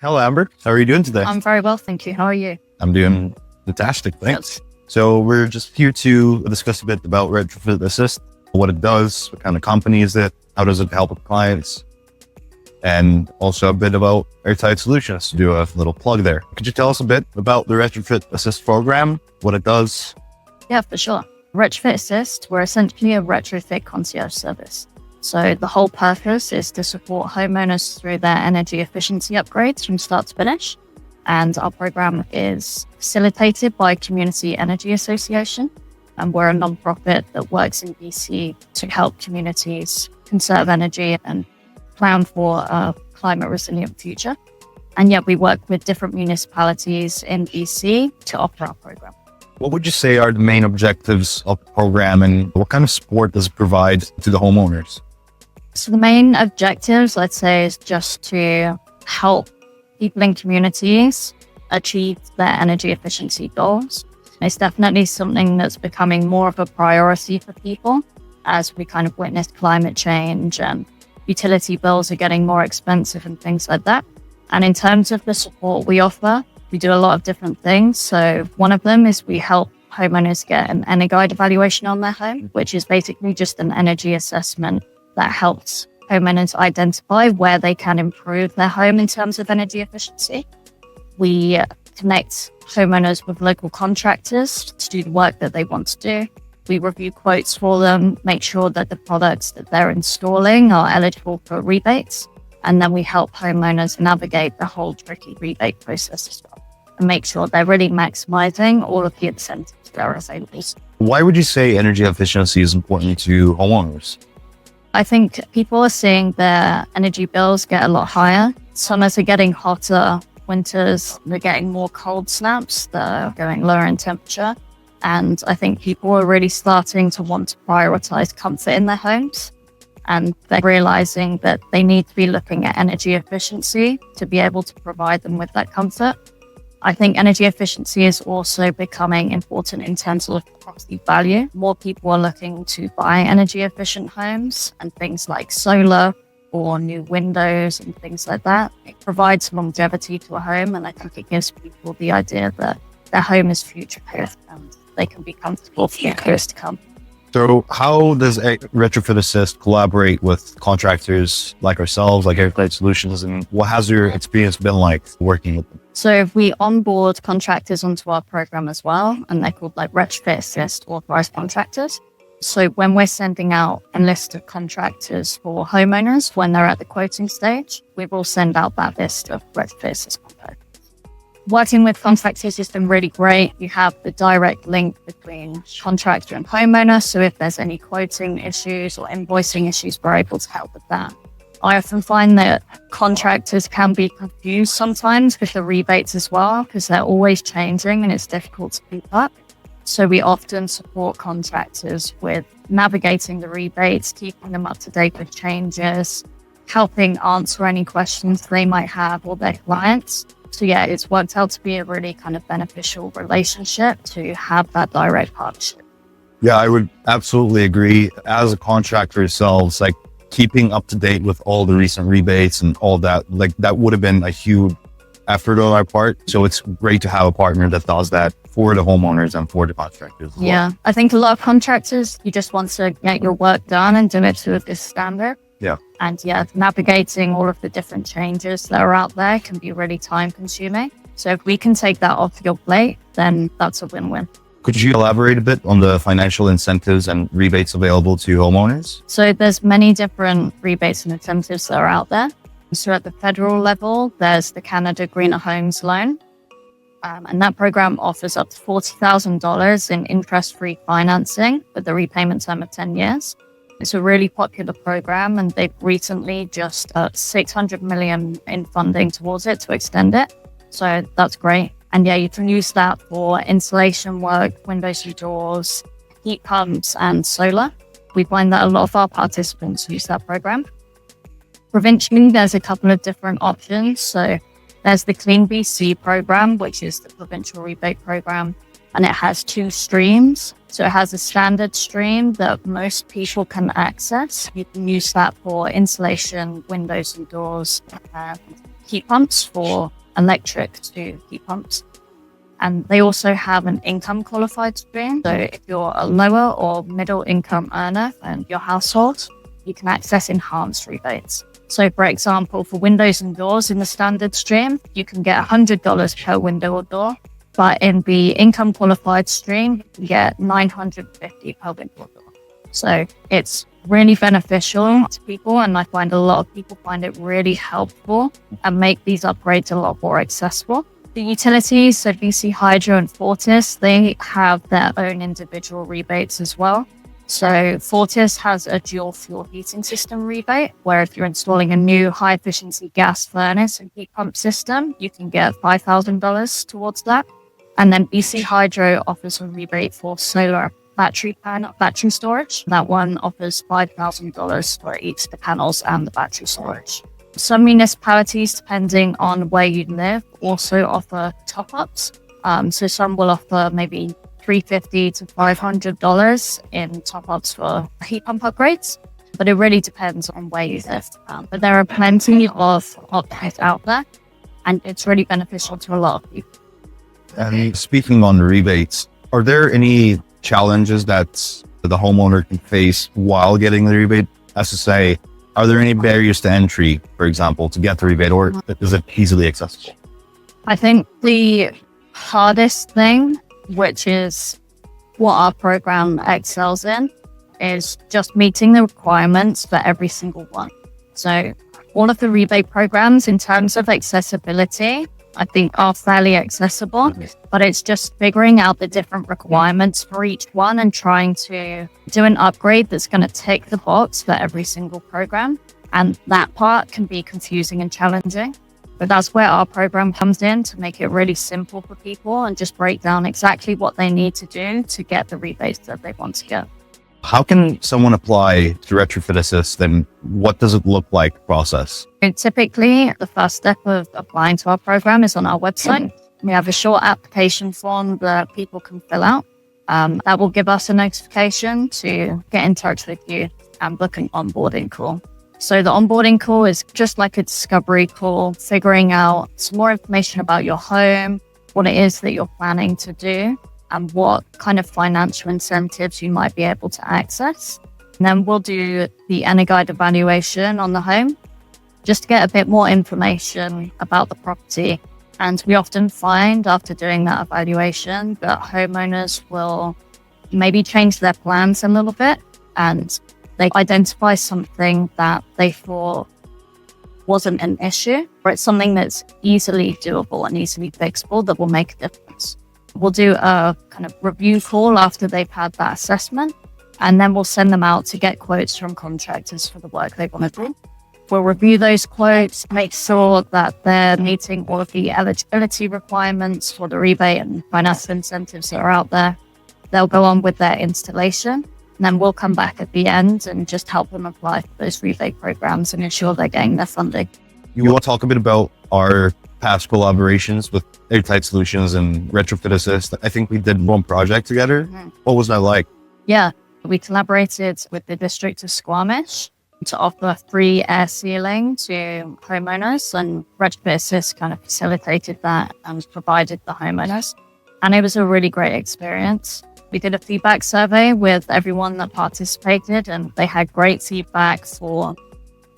Hello, Amber. How are you doing today? I'm very well, thank you. How are you? I'm doing fantastic, thanks. So we're just here to discuss a bit about Retrofit Assist, what it does, what kind of company is it, how does it help with clients, and also a bit about Airtight Solutions, to do a little plug there. Could you tell us a bit about the Retrofit Assist program, what it does? Yeah, for sure. Retrofit Assist, we're essentially a retrofit concierge service. So the whole purpose is to support homeowners through their energy efficiency upgrades from start to finish. And our program is facilitated by Community Energy Association. And we're a nonprofit that works in BC to help communities conserve energy and plan for a climate resilient future. And yet we work with different municipalities in BC to offer our program. What would you say are the main objectives of the program, and what kind of support does it provide to the homeowners? So the main objectives, let's say, is just to help people in communities achieve their energy efficiency goals. It's definitely something that's becoming more of a priority for people as we kind of witness climate change and utility bills are getting more expensive and things like that. And in terms of the support we offer, we do a lot of different things. So one of them is we help homeowners get an EnerGuide evaluation on their home, which is basically just an energy assessment that helps homeowners identify where they can improve their home in terms of energy efficiency. We connect homeowners with local contractors to do the work that they want to do. We review quotes for them, make sure that the products that they're installing are eligible for rebates. And then we help homeowners navigate the whole tricky rebate process as well and make sure they're really maximizing all of the incentives that are available. Why would you say energy efficiency is important to homeowners? I think people are seeing their energy bills get a lot higher. Summers are getting hotter, winters, they're getting more cold snaps, they're going lower in temperature. And I think people are really starting to want to prioritize comfort in their homes. And they're realizing that they need to be looking at energy efficiency to be able to provide them with that comfort. I think energy efficiency is also becoming important in terms of property value. More people are looking to buy energy efficient homes, and things like solar or new windows and things like that. It provides longevity to a home, and I think it gives people the idea that their home is future-proof and they can be comfortable for years to come. So how does Retrofit Assist collaborate with contractors like ourselves, like Airtight Solutions, and what has your experience been like working with them? So we onboard contractors onto our program as well, and they're called like Retrofit Assist authorized contractors. So when we're sending out a list of contractors for homeowners, when they're at the quoting stage, we will send out that list of Retrofit Assist contractors. Working with contractors has been really great. You have the direct link between contractor and homeowner. So if there's any quoting issues or invoicing issues, we're able to help with that. I often find that contractors can be confused sometimes with the rebates as well, because they're always changing and it's difficult to keep up. So we often support contractors with navigating the rebates, keeping them up to date with changes, helping answer any questions they might have or their clients. So yeah, it's worked out to be a really kind of beneficial relationship to have that direct partnership. Yeah, I would absolutely agree. As a contractor yourselves, like keeping up to date with all the recent rebates and all that, like that would have been a huge effort on our part. So it's great to have a partner that does that for the homeowners and for the contractors as well. Yeah, I think a lot of contractors, you just want to get your work done and do it to a good standard. Yeah. And yeah, navigating all of the different changes that are out there can be really time consuming. So if we can take that off your plate, then that's a win-win. Could you elaborate a bit on the financial incentives and rebates available to homeowners? So there's many different rebates and incentives that are out there. So at the federal level, there's the Canada Greener Homes Loan. And that program offers up to $40,000 in interest-free financing with a repayment term of 10 years. It's a really popular program, and they've recently just $600 million in funding towards it to extend it. So that's great. And yeah, you can use that for insulation work, windows and doors, heat pumps, and solar. We find that a lot of our participants use that program. Provincially, there's a couple of different options. So there's the Clean BC program, which is the provincial rebate program, and it has two streams. So it has a standard stream that most people can access. You can use that for insulation, windows and doors, heat pumps for electric to heat pumps. And they also have an income qualified stream. So if you're a lower or middle income earner in your household, you can access enhanced rebates. So for example, for windows and doors in the standard stream, you can get $100 per window or door. But in the income qualified stream, you can get $950 per window or door. So it's really beneficial to people. And I find a lot of people find it really helpful and make these upgrades a lot more accessible. The utilities, so BC Hydro and Fortis, they have their own individual rebates as well. So Fortis has a dual fuel heating system rebate, where if you're installing a new high efficiency gas furnace and heat pump system, you can get $5,000 towards that. And then BC Hydro offers a rebate for solar battery storage. That one offers $5,000 for each the panels and the battery storage. Some municipalities, depending on where you live, also offer top-ups. So some will offer maybe $350 to $500 in top-ups for heat pump upgrades, but it really depends on where you live. But there are plenty of options out there, and it's really beneficial to a lot of people. And speaking on rebates, are there any challenges that the homeowner can face while getting the rebate? As to say, are there any barriers to entry, for example, to get the rebate, or is it easily accessible? I think the hardest thing, which is what our program excels in, is just meeting the requirements for every single one. So all of the rebate programs in terms of accessibility, I think are fairly accessible, but it's just figuring out the different requirements for each one and trying to do an upgrade that's going to tick the box for every single program. And that part can be confusing and challenging, but that's where our program comes in to make it really simple for people and just break down exactly what they need to do to get the rebates that they want to get. How can someone apply to Retrofit Assist, and what does it look like process? And typically, the first step of applying to our program is on our website. We have a short application form that people can fill out. That will give us a notification to get in touch with you and book an onboarding call. So the onboarding call is just like a discovery call, figuring out some more information about your home, what it is that you're planning to do, and what kind of financial incentives you might be able to access. And then we'll do the Energuide evaluation on the home, just to get a bit more information about the property. And we often find after doing that evaluation that homeowners will maybe change their plans a little bit, and they identify something that they thought wasn't an issue, or it's something that's easily doable and easily fixable that will make a difference. We'll do a kind of review call after they've had that assessment, and then we'll send them out to get quotes from contractors for the work they want to do. We'll review those quotes, make sure that they're meeting all of the eligibility requirements for the rebate and financial incentives that are out there. They'll go on with their installation, and then we'll come back at the end and just help them apply for those rebate programs and ensure they're getting their funding. You want to talk a bit about our past collaborations with Airtight Solutions and Retrofit Assist? I think we did one project together. Mm-hmm. What was that like? Yeah, we collaborated with the district of Squamish to offer free air sealing to homeowners, and Retrofit Assist kind of facilitated that and provided the homeowners. And it was a really great experience. We did a feedback survey with everyone that participated, and they had great feedback for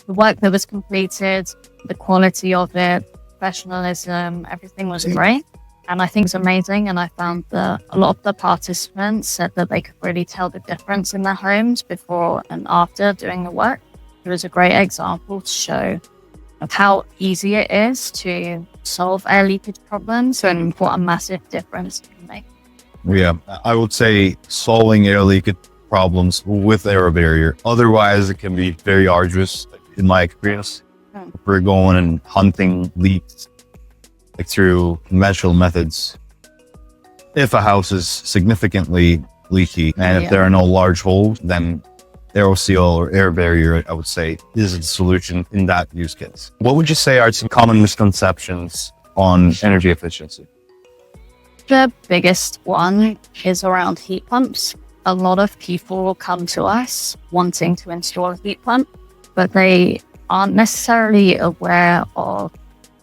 the work that was completed, the quality of it, professionalism, everything was great. And I think it's amazing. And I found that a lot of the participants said that they could really tell the difference in their homes before and after doing the work. It was a great example to show of how easy it is to solve air leakage problems and what a massive difference it can make. Yeah, I would say solving air leakage problems with AeroBarrier. Otherwise, it can be very arduous, in my experience. We're going and hunting leaks like through conventional methods. If a house is significantly leaky and if there are no large holes, then AeroSeal or AirBarrier, I would say, is the solution in that use case. What would you say are some common misconceptions on energy efficiency? The biggest one is around heat pumps. A lot of people will come to us wanting to install a heat pump, but they aren't necessarily aware of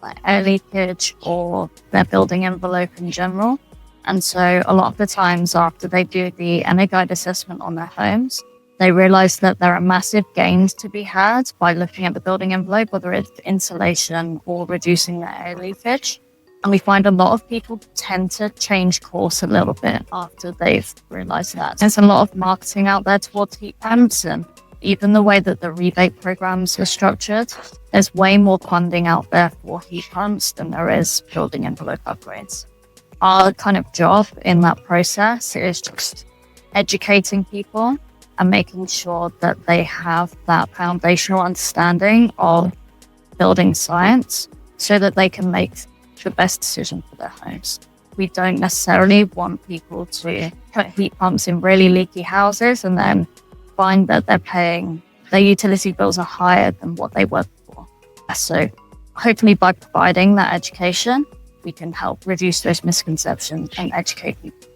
like air leakage or their building envelope in general. And so a lot of the times after they do the EnerGuide assessment on their homes, they realize that there are massive gains to be had by looking at the building envelope, whether it's insulation or reducing the air leakage. And we find a lot of people tend to change course a little bit after they've realized that. There's a lot of marketing out there towards heat pumps, and even the way that the rebate programs are structured, there's way more funding out there for heat pumps than there is building envelope upgrades. Our kind of job in that process is just educating people and making sure that they have that foundational understanding of building science so that they can make the best decision for their homes. We don't necessarily want people to put heat pumps in really leaky houses and then find that their utility bills are higher than what they were before. So hopefully by providing that education, we can help reduce those misconceptions and educate people.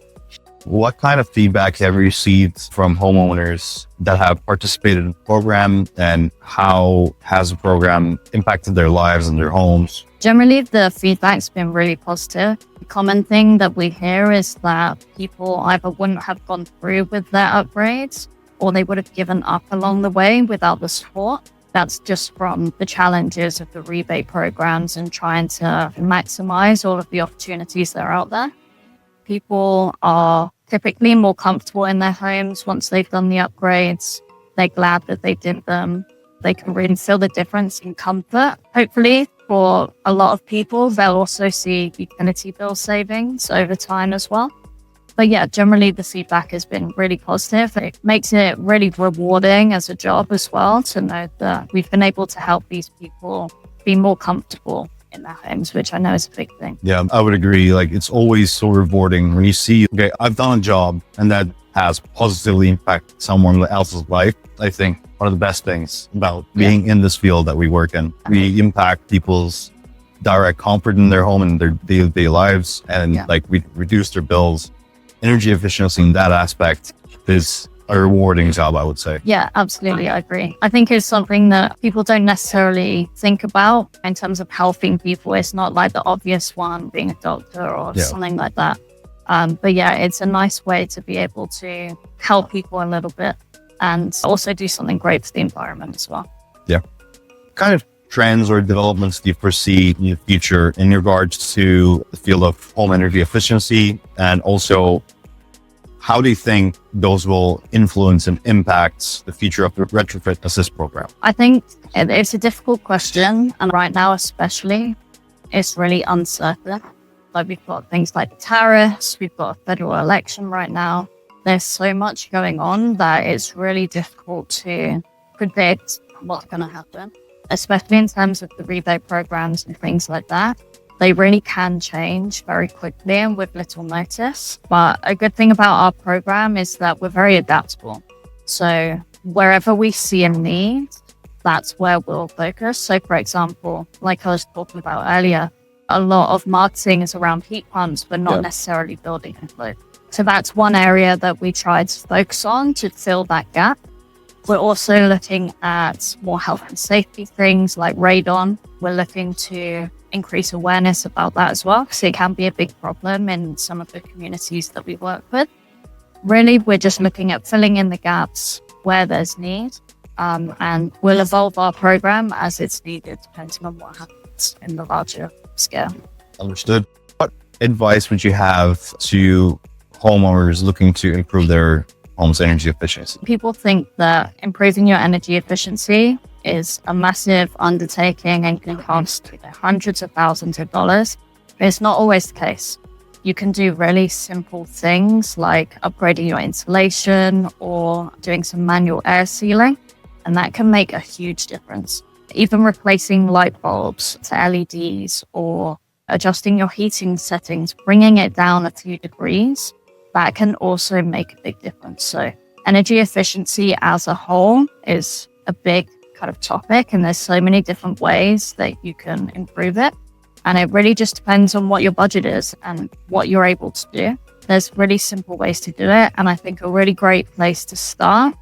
What kind of feedback have you received from homeowners that have participated in the program, and how has the program impacted their lives and their homes? Generally, the feedback's been really positive. The common thing that we hear is that people either wouldn't have gone through with their upgrades or they would have given up along the way without the support. That's just from the challenges of the rebate programs and trying to maximize all of the opportunities that are out there. People are typically more comfortable in their homes once they've done the upgrades. They're glad that they did them. They can really feel the difference in comfort. Hopefully, for a lot of people, they'll also see utility bill savings over time as well. But yeah, generally the feedback has been really positive. It makes it really rewarding as a job as well to know that we've been able to help these people be more comfortable in their homes, which I know is a big thing. Yeah, I would agree. Like, it's always so rewarding when you see, okay, I've done a job and that has positively impacted someone else's life. I think one of the best things about being in this field that we work in, we impact people's direct comfort in their home and their day-to-day lives, and like we reduce their bills. Energy efficiency in that aspect is a rewarding job, I would say. Yeah, absolutely. I agree. I think it's something that people don't necessarily think about in terms of helping people. It's not like the obvious one, being a doctor or something like that. But yeah, it's a nice way to be able to help people a little bit and also do something great for the environment as well. Yeah. Kind of trends or developments do you foresee in the future in regards to the field of home energy efficiency? And also, how do you think those will influence and impact the future of the Retrofit Assist program? I think it's a difficult question. And right now, especially, it's really uncertain. Like, we've got things like tariffs, we've got a federal election right now. There's so much going on that it's really difficult to predict what's going to happen, especially in terms of the rebate programs and things like that. They really can change very quickly and with little notice. But a good thing about our program is that we're very adaptable. So wherever we see a need, that's where we'll focus. So for example, like I was talking about earlier, a lot of marketing is around heat pumps, but not necessarily building envelope. So that's one area that we try to focus on to fill that gap. We're also looking at more health and safety things like radon. We're looking to increase awareness about that as well, because it can be a big problem in some of the communities that we work with. Really, we're just looking at filling in the gaps where there's need, and we'll evolve our program as it's needed, depending on what happens in the larger scale. Understood. What advice would you have to homeowners looking to improve their home's energy efficiency? People think that improving your energy efficiency is a massive undertaking and can cost hundreds of thousands of dollars. But it's not always the case. You can do really simple things like upgrading your insulation or doing some manual air sealing, and that can make a huge difference. Even replacing light bulbs to LEDs or adjusting your heating settings, bringing it down a few degrees, that can also make a big difference. So energy efficiency as a whole is a big kind of topic, and there's so many different ways that you can improve it. And it really just depends on what your budget is and what you're able to do. There's really simple ways to do it. And I think a really great place to start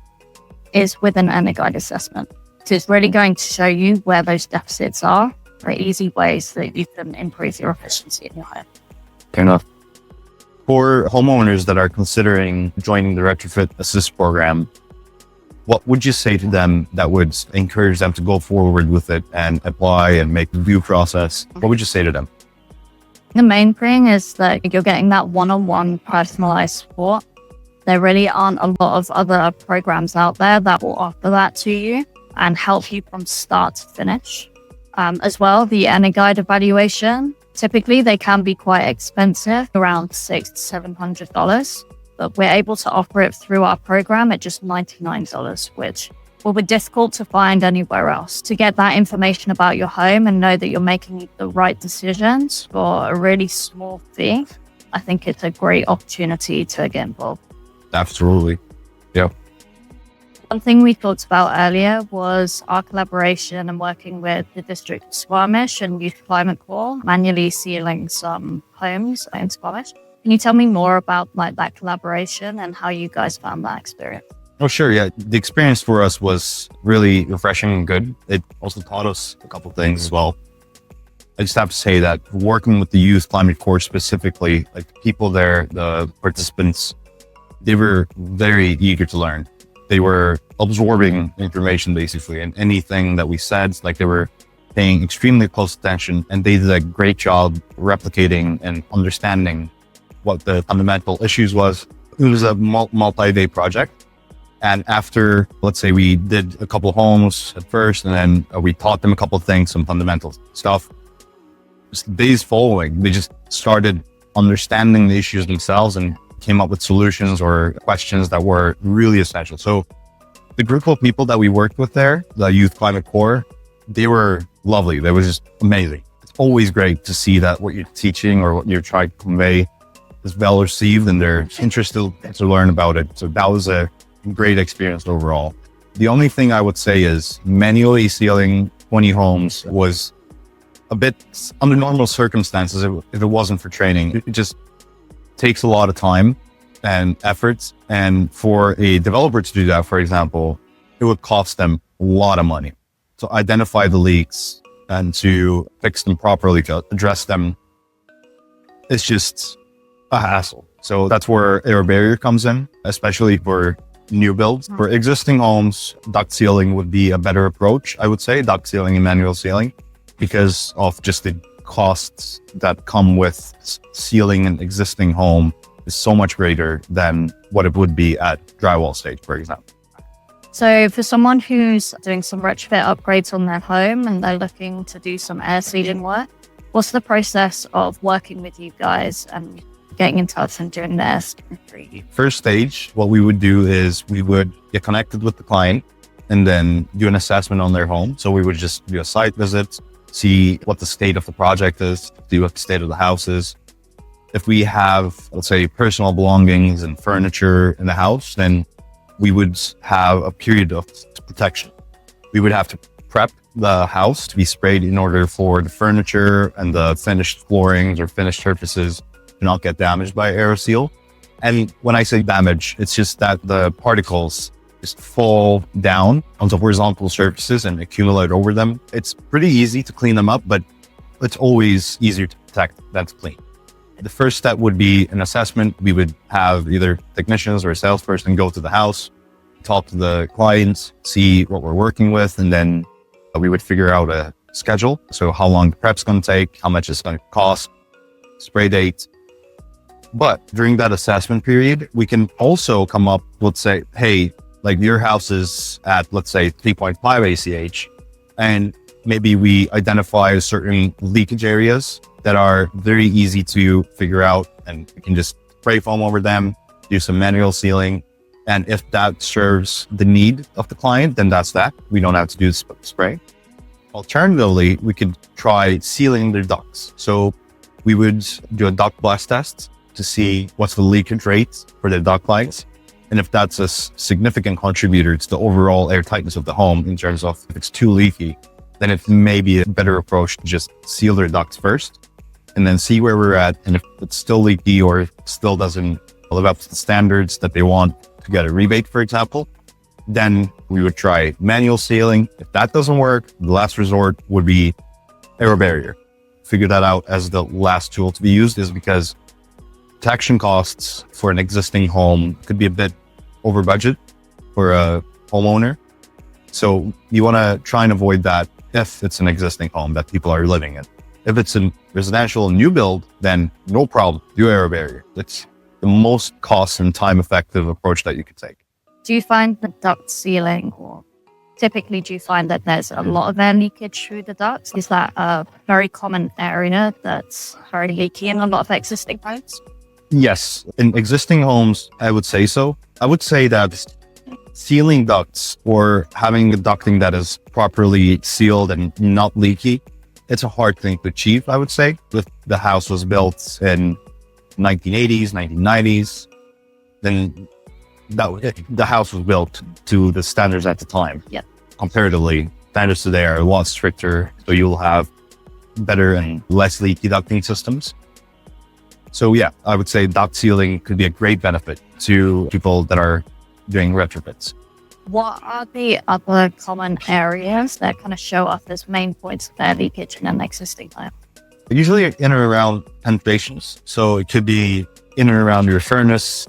is with an EnerGuide assessment. So it's really going to show you where those deficits are very easy ways that you can improve your efficiency in your home. Fair enough. For homeowners that are considering joining the Retrofit Assist program, what would you say to them that would encourage them to go forward with it and apply and make the review process? What would you say to them? The main thing is that you're getting that one-on-one personalized support. There really aren't a lot of other programs out there that will offer that to you and help you from start to finish. As well, the Guide evaluation, typically they can be quite expensive, around $600 to $700, but we're able to offer it through our program at just $99, which will be difficult to find anywhere else. To get that information about your home and know that you're making the right decisions for a really small fee, I think it's a great opportunity to get involved. Absolutely. Yeah. One thing we talked about earlier was our collaboration and working with the District of Squamish and Youth Climate Corps, manually sealing some homes in Squamish. Can you tell me more about that collaboration and how you guys found that experience? Oh, sure. Yeah. The experience for us was really refreshing and good. It also taught us a couple of things as well. I just have to say that working with the Youth Climate Corps specifically, like the people there, the participants, they were very eager to learn. They were absorbing information basically, and anything that we said, like they were paying extremely close attention, and they did a great job replicating and understanding what the fundamental issues was. It was a multi-day project. And after, let's say we did a couple of homes at first, and then we taught them a couple of things, some fundamental stuff. Just the days following, they just started understanding the issues themselves and came up with solutions or questions that were really essential. So the group of people that we worked with there, the Youth Climate Corps, they were lovely. They were just amazing. It's always great to see that what you're teaching or what you're trying to convey is well received and they're interested to learn about it. So that was a great experience overall. The only thing I would say is manually sealing 20 homes was a bit under normal circumstances. If it wasn't for training, it just takes a lot of time and efforts. And for a developer to do that, for example, it would cost them a lot of money to identify the leaks and to fix them properly, to address them. It's just a hassle. So that's where AeroBarrier comes in, especially for new builds. For existing homes, duct sealing would be a better approach, I would say, duct sealing and manual sealing, because of just the costs that come with sealing an existing home is so much greater than what it would be at drywall stage, for example. So for someone who's doing some retrofit upgrades on their home and they're looking to do some air sealing work, what's the process of working with you guys and getting in touch and doing this? First stage, what we would do is we would get connected with the client and then do an assessment on their home. So we would just do a site visit, see what the state of the project is, see what the state of the house is. If we have, let's say, personal belongings and furniture in the house, then we would have a period of protection. We would have to prep the house to be sprayed in order for the furniture and the finished floorings or finished surfaces to not get damaged by AeroSeal. And when I say damage, it's just that the particles just fall down onto horizontal surfaces and accumulate over them. It's pretty easy to clean them up, but it's always easier to protect than to clean. The first step would be an assessment. We would have either technicians or a salesperson go to the house, talk to the clients, see what we're working with, and then we would figure out a schedule. So how long the prep's going to take, how much it's going to cost, spray dates. But during that assessment period, we can also come up, let's say, hey, like your house is at, let's say, 3.5 ACH, and maybe we identify certain leakage areas that are very easy to figure out, and we can just spray foam over them, do some manual sealing. And if that serves the need of the client, then that's that. We don't have to do spray. Alternatively, we could try sealing their ducts. So we would do a duct blast test to see what's the leakage rate for the duct lines. And if that's a significant contributor to the overall air tightness of the home in terms of if it's too leaky, then it may be a better approach to just seal their ducts first and then see where we're at. And if it's still leaky or it still doesn't live up to the standards that they want to get a rebate, for example, then we would try manual sealing. If that doesn't work, the last resort would be Aero Barrier. Figure that out as the last tool to be used is because protection costs for an existing home could be a bit over budget for a homeowner. So you want to try and avoid that if it's an existing home that people are living in. If it's a residential new build, then no problem, do Aero Barrier. It's the most cost and time effective approach that you could take. Do you find the duct sealing, or typically do you find that there's a lot of air leakage through the ducts? Is that a very common area that's very leaky in a lot of existing homes? Yes, in existing homes, I would say so. I would say that sealing ducts or having the ducting that is properly sealed and not leaky, it's a hard thing to achieve, I would say. If the house was built in 1980s, 1990s, then the house was built to the standards at the time. Yeah. Comparatively, standards today are a lot stricter, so you'll have better and less leaky ducting systems. So yeah, I would say duct sealing could be a great benefit to people that are doing retrofits. What are the other common areas that kind of show up as main points of air leakage in an existing home? Usually in and around penetrations. So it could be in and around your furnace,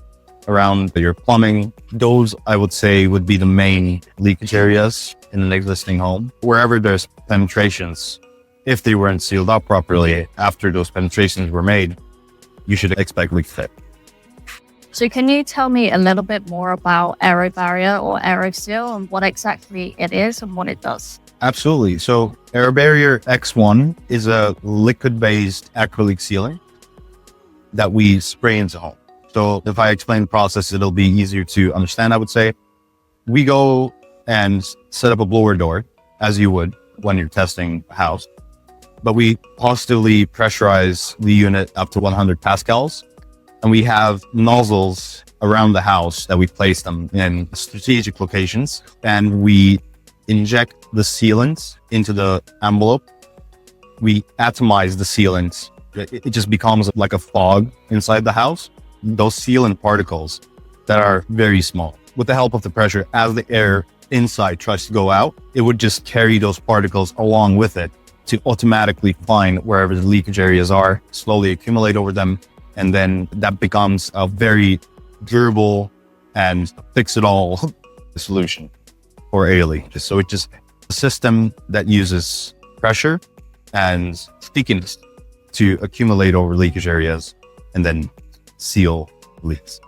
around your plumbing. Those, I would say, would be the main leakage areas in an existing home. Wherever there's penetrations, if they weren't sealed up properly after those penetrations were made, you should expect leakage. So can you tell me a little bit more about Aero Barrier or Aero Seal and what exactly it is and what it does? Absolutely. So Aero Barrier X1 is a liquid-based acrylic sealer that we spray into home. So if I explain the process, it'll be easier to understand, I would say. We go and set up a blower door, as you would when you're testing a house, but we positively pressurize the unit up to 100 pascals. And we have nozzles around the house that we place them in strategic locations. And we inject the sealant into the envelope. We atomize the sealant. It just becomes like a fog inside the house. Those sealant particles that are very small. With the help of the pressure, as the air inside tries to go out, it would just carry those particles along with it to automatically find wherever the leakage areas are, slowly accumulate over them. And then that becomes a very durable and fix-it-all solution for air leakage. So it's just a system that uses pressure and stickiness to accumulate over leakage areas and then seal leaks.